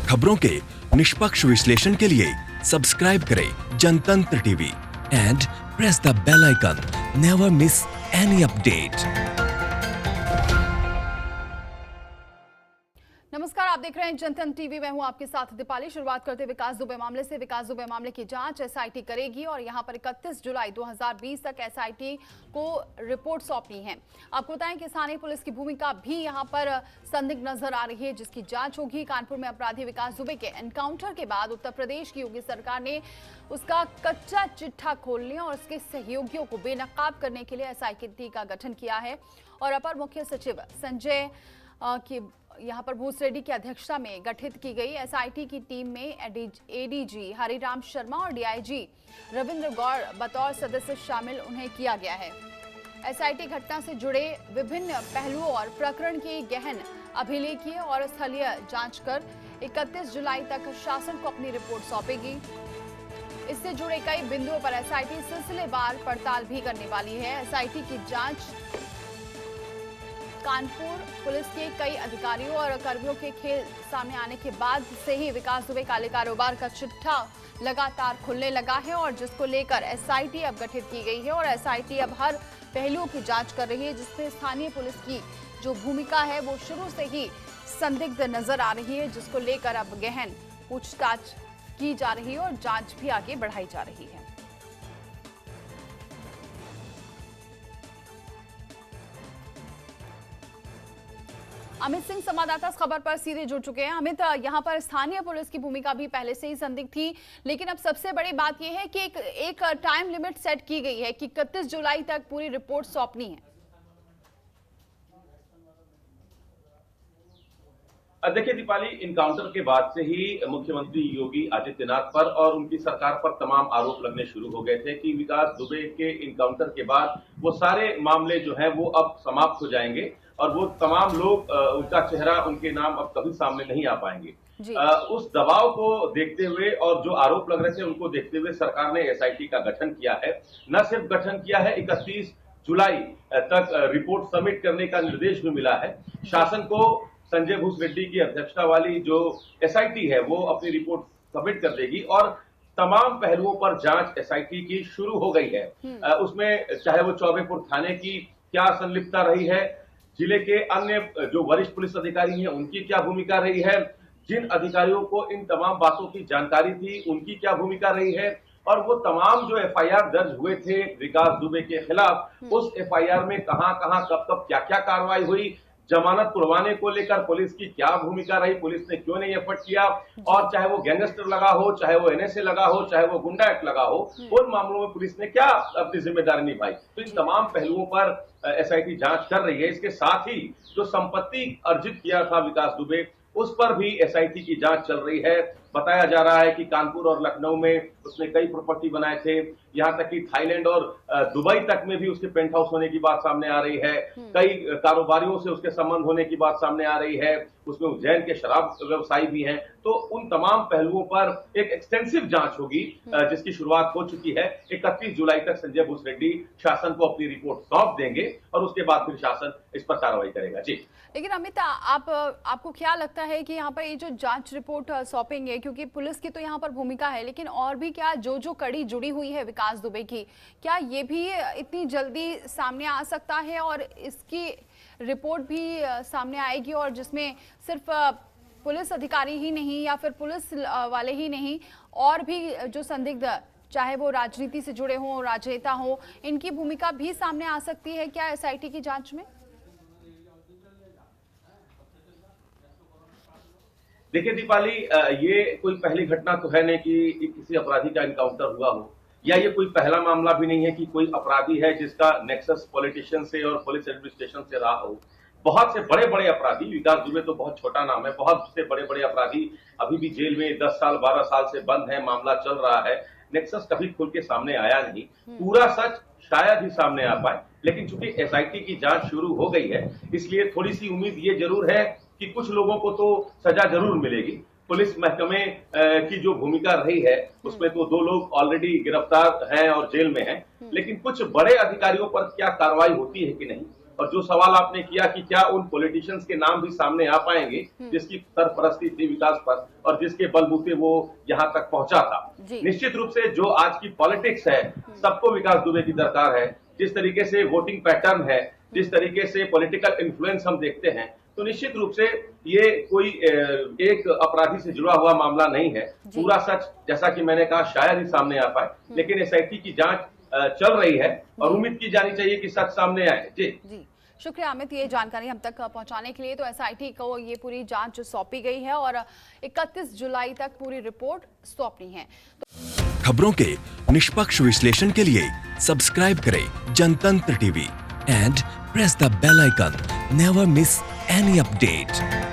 खबरों के निष्पक्ष विश्लेषण के लिए सब्सक्राइब करें Jantantra TV and press the bell icon. Never miss any update. नमस्कार, आप देख रहे हैं जनतंत्र टीवी। मैं हूं आपके साथ दीपाली। शुरुआत करते विकास दुबे मामले से। विकास दुबे मामले की जांच एसआईटी करेगी और यहां पर 31 जुलाई 2020 तक एसआईटी को रिपोर्ट सौंपनी है। आपको बताएं कि स्थानीय पुलिस की भूमिका भी यहां पर संदिग्ध नजर आ रही है, जिसकी जांच होगी। कानपुर में अपराधी विकास दुबे के एनकाउंटर के बाद उत्तर प्रदेश की योगी सरकार ने उसका कच्चा चिट्ठा खोलने और उसके सहयोगियों को बेनकाब करने के लिए एसआईटी का गठन किया है। और अपर मुख्य सचिव संजय की यहां पर भूस रेड्डी की अध्यक्षता में गठित की गई एसआईटी की टीम में एडीजी हरिराम शर्मा और डीआईजी रविंद्र गौड़ बतौर सदस्य शामिल उन्हें किया गया है। एसआईटी घटना से जुड़े विभिन्न पहलुओं और प्रकरण की गहन अभिलेखीय और स्थलीय जांच कर 31 जुलाई तक शासन को अपनी रिपोर्ट सौंपेगी। इससे जुड़े कई बिंदुओं पर एसआईटी सिलसिलेवार पड़ताल भी करने वाली है। एसआईटी की जांच कानपुर पुलिस के कई अधिकारियों और कर्मियों के खेल सामने आने के बाद से ही विकास दुबे काले कारोबार का चिट्ठा लगातार खुलने लगा है और जिसको लेकर एसआईटी अब गठित की गई है। और एसआईटी अब हर पहलुओं की जांच कर रही है, जिसमें स्थानीय पुलिस की जो भूमिका है वो शुरू से ही संदिग्ध नजर आ रही है, जिसको लेकर अब गहन पूछताछ की जा रही है और जांच भी आगे बढ़ाई जा रही है। अमित सिंह संवाददाता इस खबर पर सीधे जुड़ चुके हैं। अमित, यहां पर स्थानीय पुलिस की भूमिका भी पहले से ही संदिग्ध थी, लेकिन अब सबसे बड़ी बात यह है कि एक टाइम लिमिट सेट की गई है कि 31 जुलाई तक पूरी रिपोर्ट सौंपनी है। देखिए दीपाली, इनकाउंटर के बाद से ही मुख्यमंत्री योगी आदित्यनाथ पर और उनकी सरकार पर तमाम आरोप लगने शुरू हो गए थे कि विकास दुबे के इनकाउंटर के बाद वो सारे मामले जो है वो अब समाप्त हो जाएंगे और वो तमाम लोग उनका चेहरा, उनके नाम अब कभी सामने नहीं आ पाएंगे। उस दबाव को देखते हुए और जो आरोप लग रहे थे उनको देखते हुए सरकार ने एसआईटी का गठन किया है। न सिर्फ गठन किया है, 31 जुलाई तक रिपोर्ट सबमिट करने का निर्देश भी मिला है। शासन को संजय भूस रेड्डी की अध्यक्षता वाली जो एसआईटी है वो अपनी रिपोर्ट सबमिट कर देगी और तमाम पहलुओं पर जांच एसआईटी की शुरू हो गई है। उसमें चाहे वो चौबेपुर थाने की क्या संलिप्तता रही है, जिले के अन्य जो वरिष्ठ पुलिस अधिकारी हैं उनकी क्या भूमिका रही है, जिन अधिकारियों को इन तमाम बातों की जानकारी थी उनकी क्या भूमिका रही है, और वो तमाम जो एफआईआर दर्ज हुए थे विकास दुबे के खिलाफ, उस एफआईआर में कहां कहां कब कब क्या क्या कार्रवाई हुई, जमानत तुड़वाने को लेकर पुलिस की क्या भूमिका रही, पुलिस ने क्यों नहीं एफर्ट किया, और चाहे वो गैंगस्टर लगा हो, चाहे वो एनएसए लगा हो, चाहे वो गुंडा एक्ट लगा हो, उन मामलों में पुलिस ने क्या अपनी जिम्मेदारी निभाई। तो इन तमाम पहलुओं पर एसआईटी जांच कर रही है। इसके साथ ही जो संपत्ति अर्जित किया था विकास दुबे, उस पर भी एसआईटी की जांच चल रही है। बताया जा रहा है कि कानपुर और लखनऊ में उसने कई प्रॉपर्टी बनाए थे, यहां तक कि थाईलैंड और दुबई तक में भी उसके पेंट हाउस होने की बात सामने आ रही है। कई कारोबारियों से उसके संबंध होने की बात सामने आ रही है। उसमें उज्जैन के शराब व्यवसायी भी हैं। तो उन तमाम पहलुओं पर एक एक्सटेंसिव जांच होगी, जिसकी शुरुआत हो चुकी है। 31 जुलाई तक संजय भूस रेड्डी शासन को अपनी रिपोर्ट सौंप देंगे और उसके बाद फिर शासन इस पर कार्रवाई करेगा। जी, लेकिन अमित, आपको क्या लगता है कि यहाँ पर ये जो जांच रिपोर्ट सौंपेंगे, क्योंकि पुलिस की तो यहाँ पर भूमिका है, लेकिन और भी क्या जो कड़ी जुड़ी हुई है विकास दुबे की, क्या ये भी इतनी जल्दी सामने आ सकता है और इसकी रिपोर्ट भी सामने आएगी, और जिसमें सिर्फ पुलिस अधिकारी ही नहीं या फिर पुलिस वाले ही नहीं, और भी जो संदिग्ध, चाहे वो राजनीति से जुड़े हों, राजनेता हों, इनकी भूमिका भी सामने आ सकती है क्या एसआईटी की जांच में? देखिए दीपाली, ये कोई पहली घटना तो है नहीं कि किसी अपराधी का इनकाउंटर हुआ हो, या ये कोई पहला मामला भी नहीं है कि कोई अपराधी है जिसका नेक्सस पॉलिटिशियन से और पुलिस एडमिनिस्ट्रेशन से रहा हो। बहुत से बड़े बड़े अपराधी, विकास दुबे तो बहुत छोटा नाम है, बहुत से बड़े बड़े अपराधी अभी भी जेल में 10 साल 12 साल से बंद है, मामला चल रहा है। नेक्सस कभी खुल के सामने आया नहीं, पूरा सच शायद ही सामने आ पाए, लेकिन चूंकि एसआईटी की जांच शुरू हो गई है, इसलिए थोड़ी सी उम्मीद ये जरूर है कि कुछ लोगों को तो सजा जरूर मिलेगी। पुलिस महकमे की जो भूमिका रही है उसमें तो 2 लोग ऑलरेडी गिरफ्तार हैं और जेल में हैं, लेकिन कुछ बड़े अधिकारियों पर क्या कार्रवाई होती है कि नहीं, और जो सवाल आपने किया कि क्या उन पॉलिटिशियंस के नाम भी सामने आ पाएंगे जिसकी सरपरस्ती थी विकास पर और जिसके बलबूते वो यहाँ तक पहुंचा था। निश्चित रूप से जो आज की पॉलिटिक्स है, सबको विकास दुबे की दरकार है। जिस तरीके से वोटिंग पैटर्न है, जिस तरीके से पॉलिटिकल इन्फ्लुएंस हम देखते हैं, तो निश्चित रूप से ये कोई एक अपराधी से जुड़ा हुआ मामला नहीं है। पूरा सच जैसा कि मैंने कहा शायद ही सामने आ पाए, लेकिन एसआईटी की जांच चल रही है और उम्मीद की जानी चाहिए कि सच सामने आए। जी शुक्रिया अमित, ये जानकारी हम तक पहुंचाने के लिए। तो एसआईटी को ये पूरी जांच सौंपी गई है और 31 जुलाई तक पूरी रिपोर्ट सौंपनी है। खबरों के निष्पक्ष विश्लेषण के लिए सब्सक्राइब करें Jantantra TV and press the bell icon. Never miss any update.